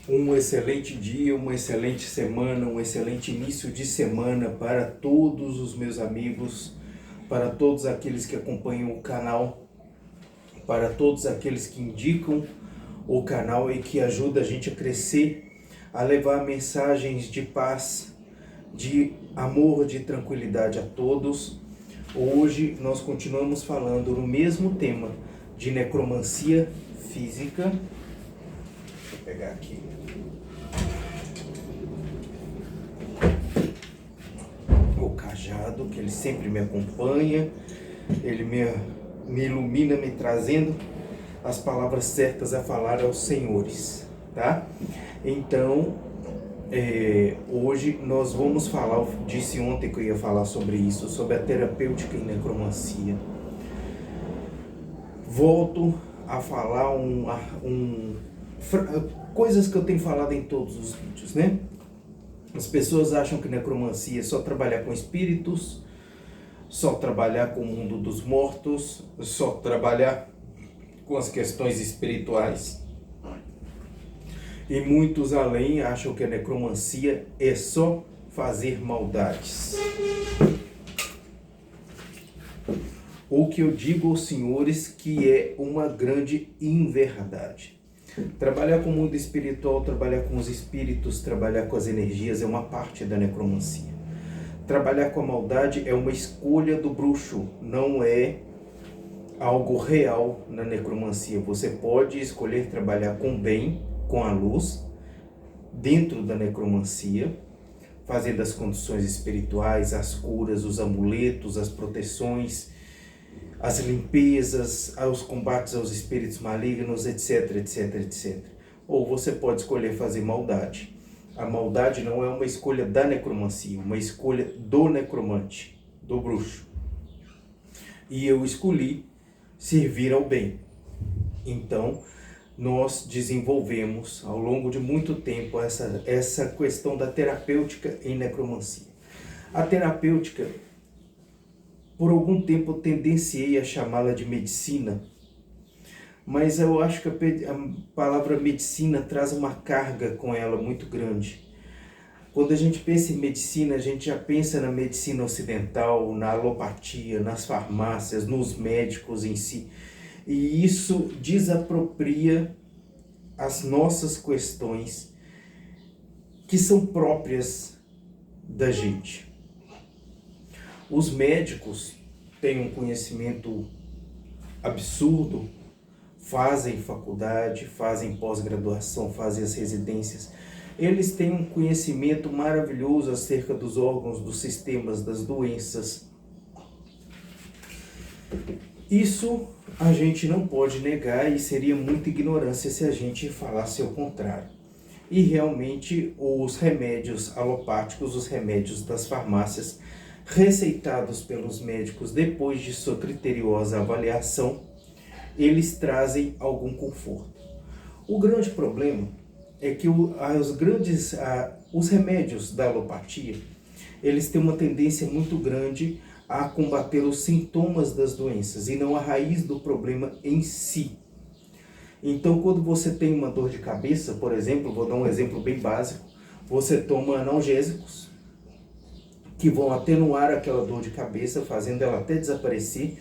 Um excelente dia, uma excelente semana, um excelente início de semana para todos os meus amigos, para todos aqueles que acompanham o canal, para todos aqueles que indicam o canal e que ajudam a gente a crescer, a levar mensagens de paz, de amor, de tranquilidade a todos. Hoje nós continuamos falando no mesmo tema de necromancia física. Deixa eu pegar aqui. O cajado, que ele sempre me acompanha, ele me ilumina, me trazendo as palavras certas a falar aos senhores, tá? Então, hoje nós vamos falar, disse ontem que eu ia falar sobre isso, sobre a terapêutica em necromancia. Volto a falar coisas que eu tenho falado em todos os vídeos, né? As pessoas acham que necromancia é só trabalhar com espíritos, só trabalhar com o mundo dos mortos, só trabalhar com as questões espirituais. E muitos além acham que a necromancia é só fazer maldades. O que eu digo aos senhores que é uma grande inverdade. Trabalhar com o mundo espiritual, trabalhar com os espíritos, trabalhar com as energias é uma parte da necromancia. Trabalhar com a maldade é uma escolha do bruxo, não é algo real na necromancia. Você pode escolher trabalhar com o bem, com a luz, dentro da necromancia, fazer das condições espirituais, as curas, os amuletos, as proteções, as limpezas, os combates aos espíritos malignos, etc, etc, etc. Ou você pode escolher fazer maldade. A maldade não é uma escolha da necromancia, uma escolha do necromante, do bruxo. E eu escolhi servir ao bem. Então, nós desenvolvemos ao longo de muito tempo essa questão da terapêutica em necromancia. A terapêutica, por algum tempo eu tendenciei a chamá-la de medicina, mas eu acho que a palavra medicina traz uma carga com ela muito grande. Quando a gente pensa em medicina, a gente já pensa na medicina ocidental, na alopatia, nas farmácias, nos médicos em si. E isso desapropria as nossas questões que são próprias da gente. Os médicos têm um conhecimento absurdo, fazem faculdade, fazem pós-graduação, fazem as residências. Eles têm um conhecimento maravilhoso acerca dos órgãos, dos sistemas, das doenças. Isso a gente não pode negar e seria muita ignorância se a gente falasse o contrário. E realmente os remédios alopáticos, os remédios das farmácias, receitados pelos médicos depois de sua criteriosa avaliação, eles trazem algum conforto. O grande problema é que os remédios da alopatia, eles têm uma tendência muito grande a combater os sintomas das doenças e não a raiz do problema em si. Então, quando você tem uma dor de cabeça, por exemplo, vou dar um exemplo bem básico, você toma analgésicos, que vão atenuar aquela dor de cabeça, fazendo ela até desaparecer,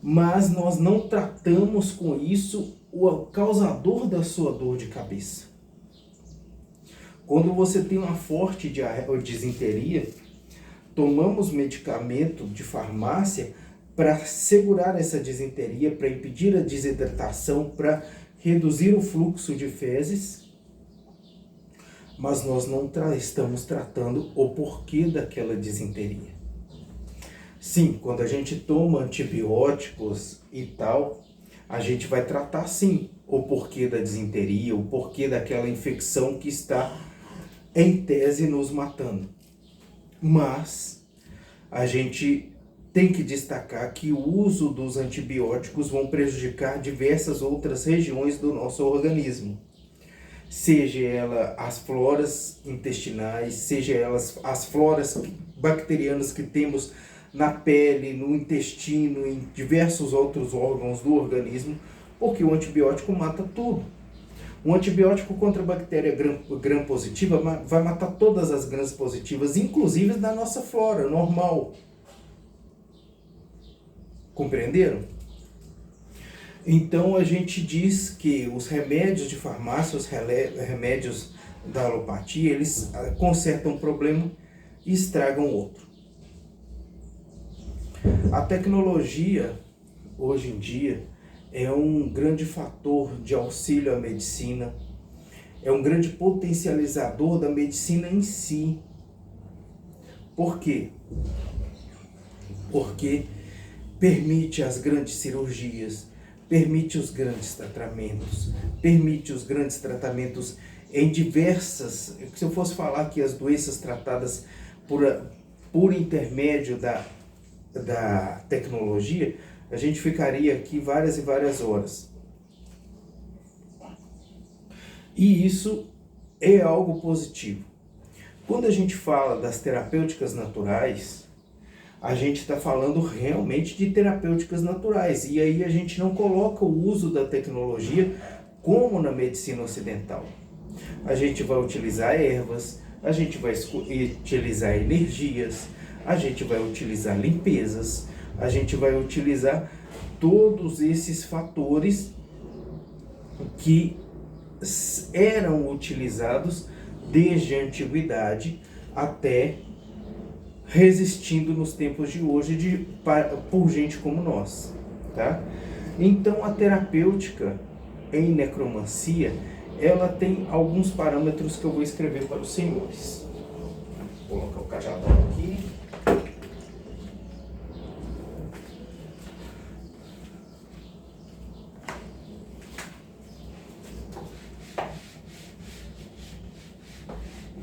mas nós não tratamos com isso o causador da sua dor de cabeça. Quando você tem uma forte disenteria, tomamos medicamento de farmácia para segurar essa disenteria, para impedir a desidratação, para reduzir o fluxo de fezes, mas nós não estamos tratando o porquê daquela disenteria. Sim, quando a gente toma antibióticos e tal, a gente vai tratar sim o porquê da disenteria, o porquê daquela infecção que está em tese nos matando. Mas a gente tem que destacar que o uso dos antibióticos vão prejudicar diversas outras regiões do nosso organismo. Seja ela as floras intestinais, seja elas as floras bacterianas que temos na pele, no intestino, em diversos outros órgãos do organismo, porque o antibiótico mata tudo. Um antibiótico contra a bactéria gram-positiva vai matar todas as gram-positivas, inclusive da nossa flora normal. Compreenderam? Então a gente diz que os remédios de farmácia, os remédios da alopatia, eles consertam um problema e estragam outro. A tecnologia, hoje em dia, é um grande fator de auxílio à medicina, é um grande potencializador da medicina em si. Por quê? Porque permite as grandes cirurgias, permite os grandes tratamentos em diversas... Se eu fosse falar que as doenças tratadas por intermédio da tecnologia, a gente ficaria aqui várias e várias horas. E isso é algo positivo. Quando a gente fala das terapêuticas naturais, a gente está falando realmente de terapêuticas naturais. E aí a gente não coloca o uso da tecnologia como na medicina ocidental. A gente vai utilizar ervas, a gente vai utilizar energias, a gente vai utilizar limpezas, a gente vai utilizar todos esses fatores que eram utilizados desde a antiguidade até resistindo nos tempos de hoje por gente como nós, tá? Então a terapêutica em necromancia, ela tem alguns parâmetros que eu vou escrever para os senhores. Vou colocar o cajadão aqui.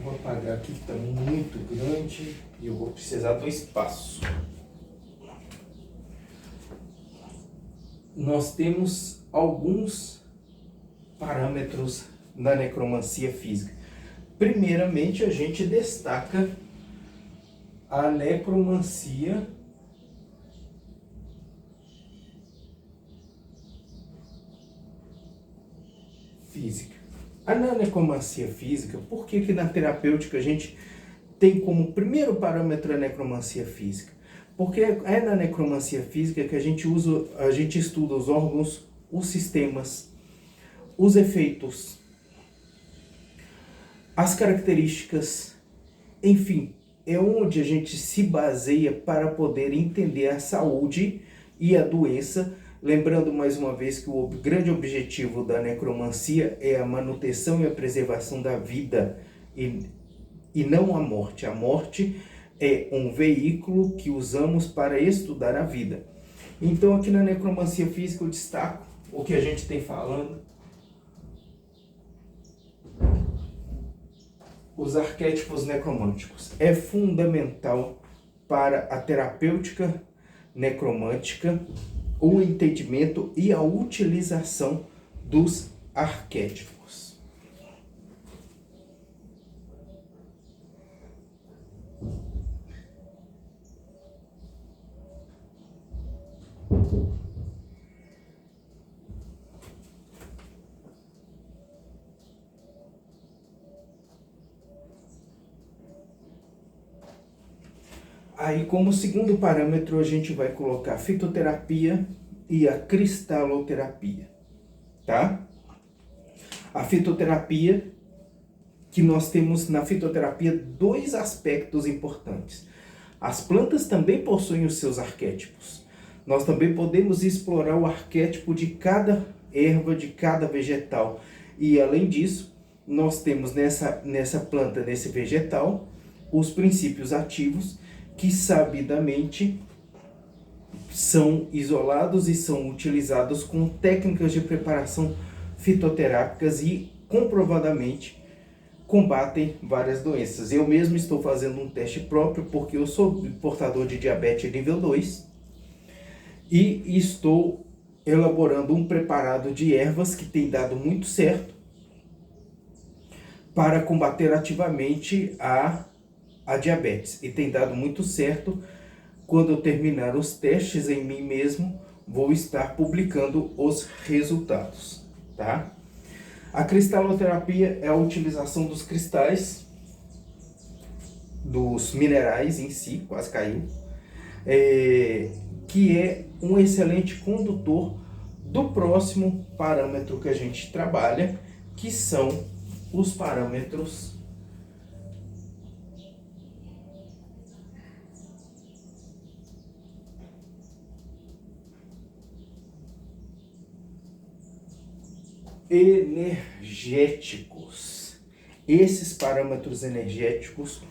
Vou apagar aqui que está muito grande e eu vou precisar do espaço. Nós temos alguns parâmetros da necromancia física. Primeiramente, a gente destaca a necromancia física. A necromancia física, por que na terapêutica a gente tem como primeiro parâmetro a necromancia física? Porque é na necromancia física que a gente estuda os órgãos, os sistemas, os efeitos, as características, enfim, é onde a gente se baseia para poder entender a saúde e a doença. Lembrando mais uma vez que o grande objetivo da necromancia é a manutenção e a preservação da vida e não a morte. A morte é um veículo que usamos para estudar a vida. Então aqui na necromancia física eu destaco o que a gente tem falando. Os arquétipos necromânticos. É fundamental para a terapêutica necromântica o entendimento e a utilização dos arquétipos. Aí, como segundo parâmetro, a gente vai colocar a fitoterapia e a cristaloterapia, tá? A fitoterapia, que nós temos na fitoterapia dois aspectos importantes. As plantas também possuem os seus arquétipos. Nós também podemos explorar o arquétipo de cada erva, de cada vegetal. E, além disso, nós temos nessa planta, nesse vegetal, os princípios ativos, que sabidamente são isolados e são utilizados com técnicas de preparação fitoterápicas e comprovadamente combatem várias doenças. Eu mesmo estou fazendo um teste próprio porque eu sou portador de diabetes nível 2 e estou elaborando um preparado de ervas que tem dado muito certo para combater ativamente a diabetes. E tem dado muito certo. Quando eu terminar os testes em mim mesmo, vou estar publicando os resultados, tá? A cristaloterapia é a utilização dos cristais, dos minerais em si, quase caiu, que é um excelente condutor do próximo parâmetro que a gente trabalha, que são os parâmetros energéticos. Esses parâmetros energéticos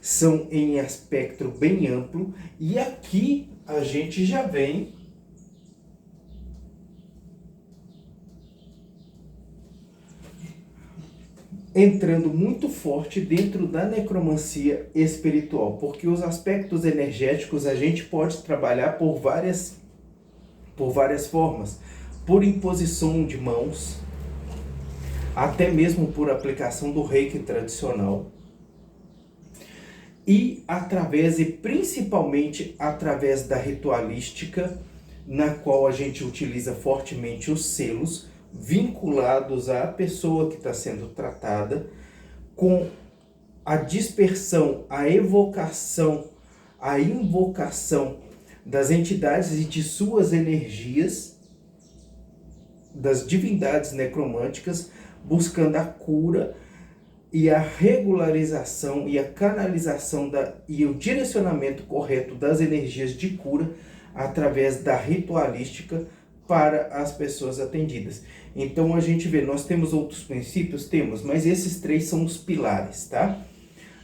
são em espectro bem amplo, e aqui a gente já vem entrando muito forte dentro da necromancia espiritual, porque os aspectos energéticos a gente pode trabalhar por várias formas, por imposição de mãos, até mesmo por aplicação do reiki tradicional, e principalmente através da ritualística, na qual a gente utiliza fortemente os selos vinculados à pessoa que está sendo tratada, com a dispersão, a evocação, a invocação das entidades e de suas energias, das divindades necromânticas, buscando a cura e a regularização e a canalização e o direcionamento correto das energias de cura através da ritualística para as pessoas atendidas. Então a gente vê, nós temos outros princípios? Temos, mas esses três são os pilares, tá?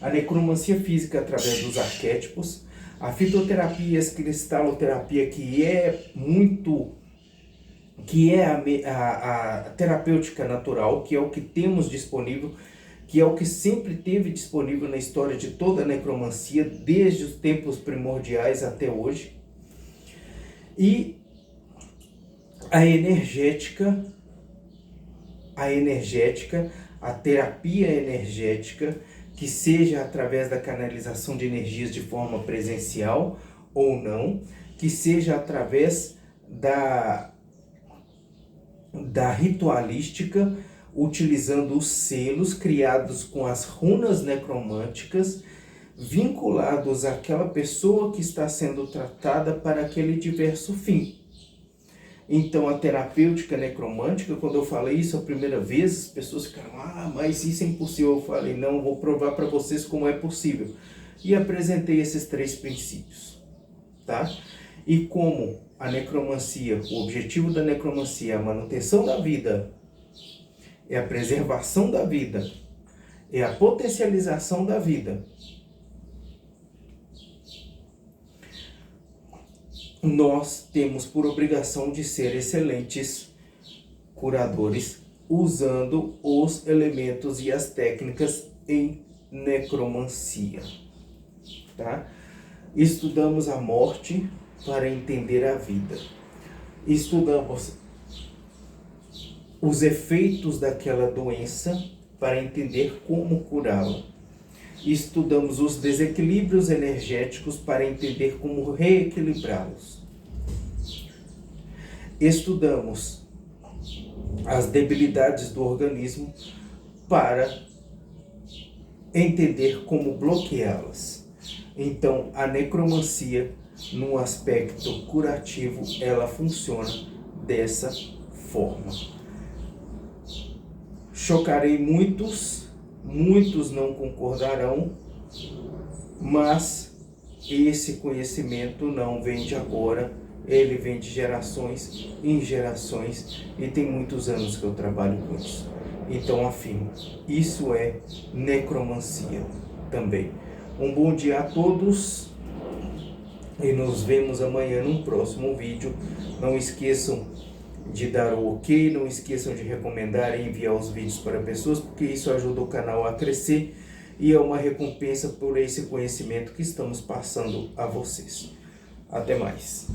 A necromancia física através dos arquétipos, a fitoterapia e a cristaloterapia, que é a terapêutica natural, que é o que temos disponível, que é o que sempre teve disponível na história de toda a necromancia, desde os tempos primordiais até hoje. E a energética, a terapia energética, que seja através da canalização de energias de forma presencial ou não, que seja através da ritualística, utilizando os selos criados com as runas necromânticas, vinculados àquela pessoa que está sendo tratada para aquele diverso fim. Então, a terapêutica necromântica, quando eu falei isso a primeira vez, as pessoas ficaram, mas isso é impossível. Eu falei, não, vou provar para vocês como é possível. E apresentei esses três princípios, tá? E como a necromancia, o objetivo da necromancia é a manutenção da vida, é a preservação da vida, é a potencialização da vida. Nós temos por obrigação de ser excelentes curadores, usando os elementos e as técnicas em necromancia, tá? Estudamos a morte para entender a vida. Estudamos os efeitos daquela doença para entender como curá-la. Estudamos os desequilíbrios energéticos para entender como reequilibrá-los. Estudamos as debilidades do organismo para entender como bloqueá-las. Então, a necromancia, no aspecto curativo, ela funciona dessa forma. Chocarei muitos não concordarão, mas esse conhecimento não vem de agora, ele vem de gerações em gerações, e tem muitos anos que eu trabalho com isso. Então afirmo, isso é necromancia também. Um bom dia a todos e nos vemos amanhã num próximo vídeo. Não esqueçam de dar o ok, não esqueçam de recomendar e enviar os vídeos para pessoas, porque isso ajuda o canal a crescer e é uma recompensa por esse conhecimento que estamos passando a vocês. Até mais.